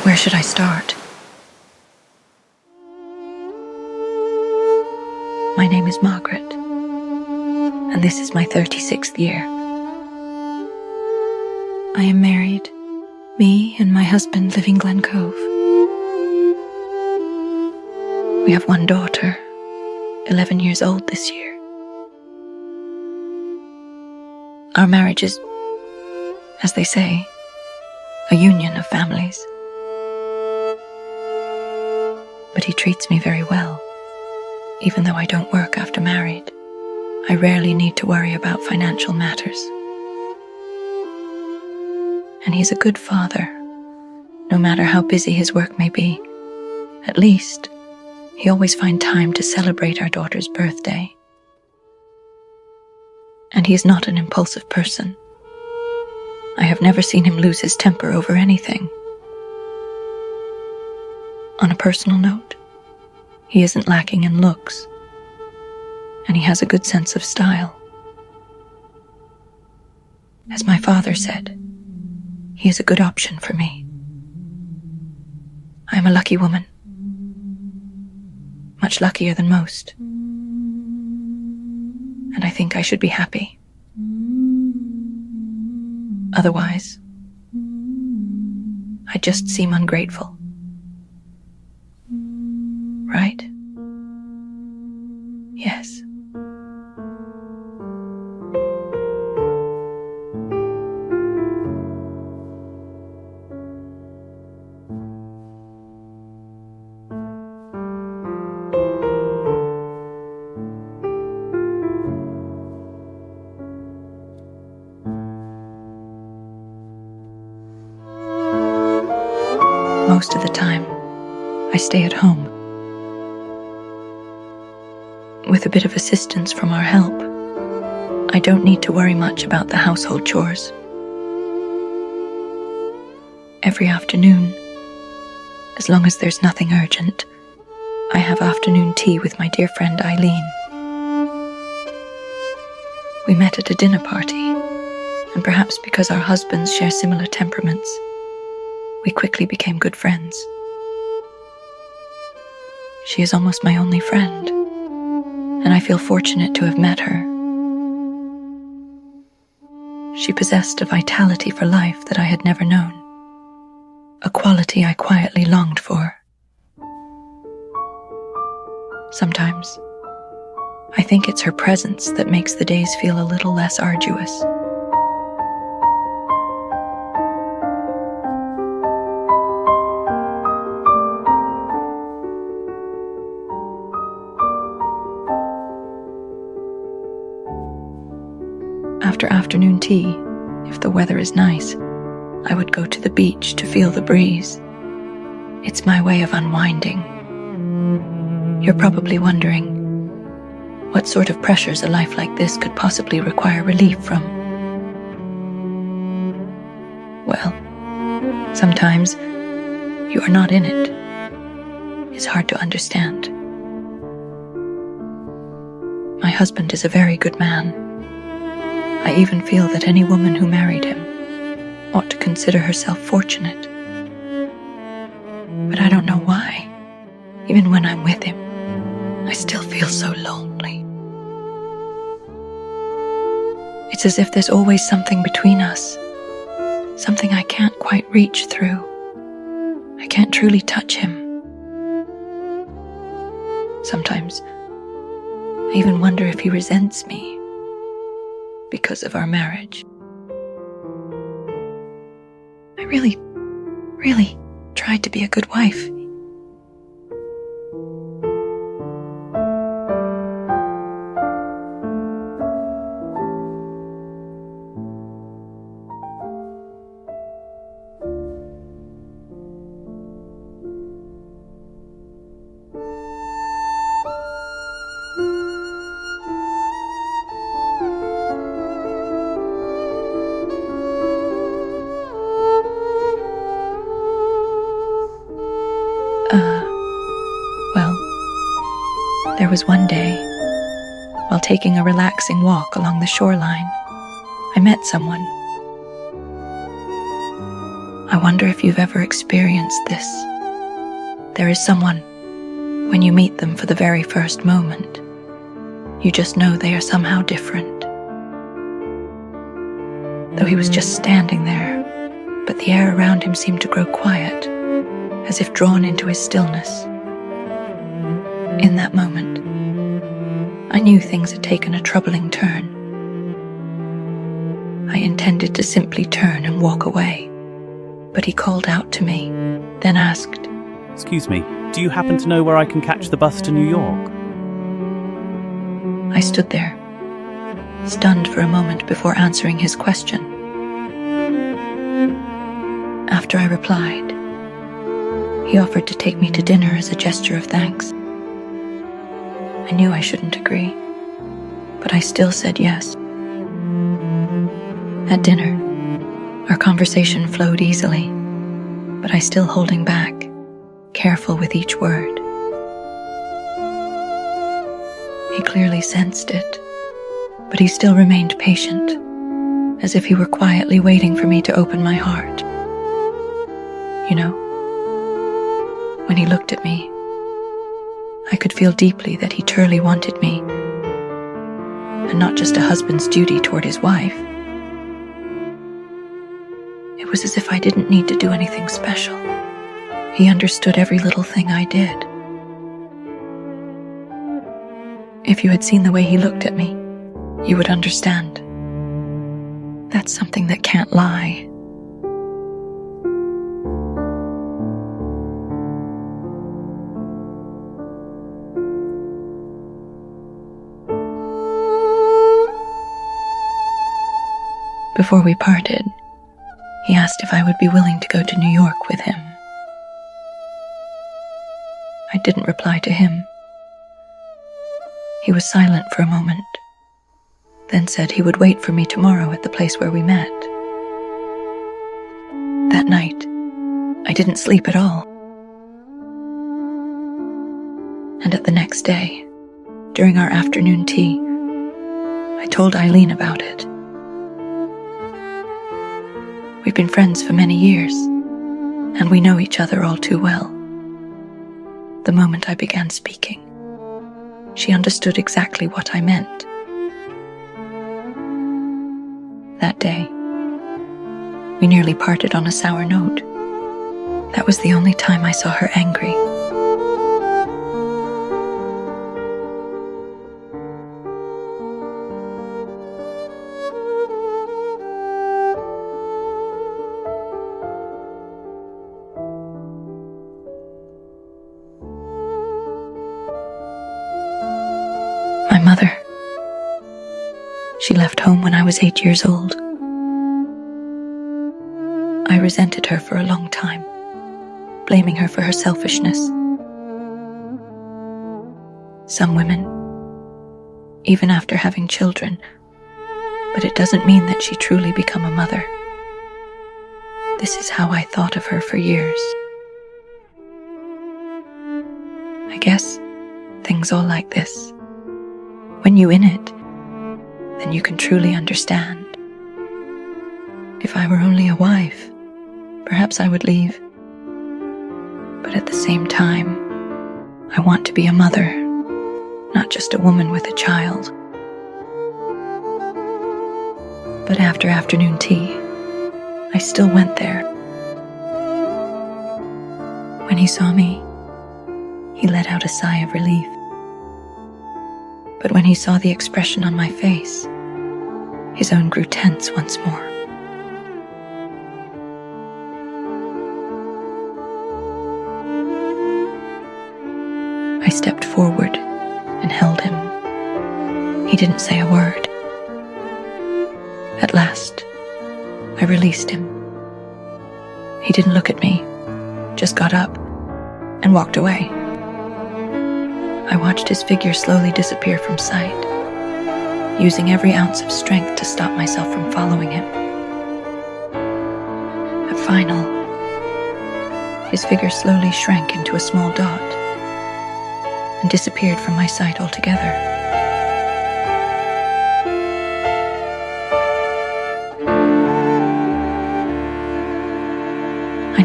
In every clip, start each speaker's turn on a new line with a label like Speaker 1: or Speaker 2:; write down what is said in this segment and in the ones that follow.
Speaker 1: Where should I start? My name is Margaret, and this is my 36th year. I am married, me and my husband live in Glen Cove. We have one daughter, 11 years old this year. Our marriage is, as they say, a union of families. But he treats me very well. Even though I don't work after married, I rarely need to worry about financial matters. And he's a good father, no matter how busy his work may be. At least, he always finds time to celebrate our daughter's birthday. And he is not an impulsive person. I have never seen him lose his temper over anything. On a personal note, he isn't lacking in looks, and he has a good sense of style. As my father said, he is a good option for me. I am a lucky woman, much luckier than most, and I think I should be happy. Otherwise, I just seem ungrateful. Right? Yes. Most of the time, I stay at home. With a bit of assistance from our help, I don't need to worry much about the household chores. Every afternoon, as long as there's nothing urgent, I have afternoon tea with my dear friend Eileen. We met at a dinner party, and perhaps because our husbands share similar temperaments, we quickly became good friends. She is almost my only friend, and I feel fortunate to have met her. She possessed a vitality for life that I had never known, a quality I quietly longed for. Sometimes, I think it's her presence that makes the days feel a little less arduous. After afternoon tea, if the weather is nice, I would go to the beach to feel the breeze. It's my way of unwinding. You're probably wondering, what sort of pressures a life like this could possibly require relief from? Well, sometimes you are not in it. It's hard to understand. My husband is a very good man. I even feel that any woman who married him ought to consider herself fortunate. But I don't know why. Even when I'm with him, I still feel so lonely. It's as if there's always something between us, something I can't quite reach through. I can't truly touch him. Sometimes, I even wonder if he resents me because of our marriage. I really tried to be a good wife. There was one day, while taking a relaxing walk along the shoreline, I met someone. I wonder if you've ever experienced this. There is someone, when you meet them for the very first moment, you just know they are somehow different. Though he was just standing there, but the air around him seemed to grow quiet, as if drawn into his stillness. In that moment, I knew things had taken a troubling turn. I intended to simply turn and walk away, but he called out to me, then asked,
Speaker 2: "Excuse me, do you happen to know where I can catch the bus to New York?"
Speaker 1: I stood there, stunned for a moment before answering his question. After I replied, he offered to take me to dinner as a gesture of thanks. I knew I shouldn't agree, but I still said yes. At dinner, our conversation flowed easily, but I still holding back, careful with each word. He clearly sensed it, but he still remained patient, as if he were quietly waiting for me to open my heart. You know, when he looked at me, I could feel deeply that he truly wanted me, and not just a husband's duty toward his wife. It was as if I didn't need to do anything special. He understood every little thing I did. If you had seen the way he looked at me, you would understand. That's something that can't lie. Before we parted, he asked if I would be willing to go to New York with him. I didn't reply to him. He was silent for a moment, then said he would wait for me tomorrow at the place where we met. That night, I didn't sleep at all. And at the next day, during our afternoon tea, I told Eileen about it. We've been friends for many years, and we know each other all too well. The moment I began speaking, she understood exactly what I meant. That day, we nearly parted on a sour note. That was the only time I saw her angry. My mother. She left home when I was 8 years old. I resented her for a long time, blaming her for her selfishness. Some women, even after having children, but it doesn't mean that she truly become a mother. This is how I thought of her for years. I guess things all like this. When you're in it, then you can truly understand. If I were only a wife, perhaps I would leave. But at the same time, I want to be a mother, not just a woman with a child. But after afternoon tea, I still went there. When he saw me, he let out a sigh of relief. But when he saw the expression on my face, his own grew tense once more. I stepped forward and held him. He didn't say a word. At last, I released him. He didn't look at me, just got up and walked away. I watched his figure slowly disappear from sight, using every ounce of strength to stop myself from following him. At final, his figure slowly shrank into a small dot and disappeared from my sight altogether.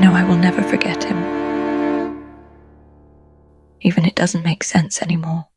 Speaker 1: know I will never forget him. Even it doesn't make sense anymore.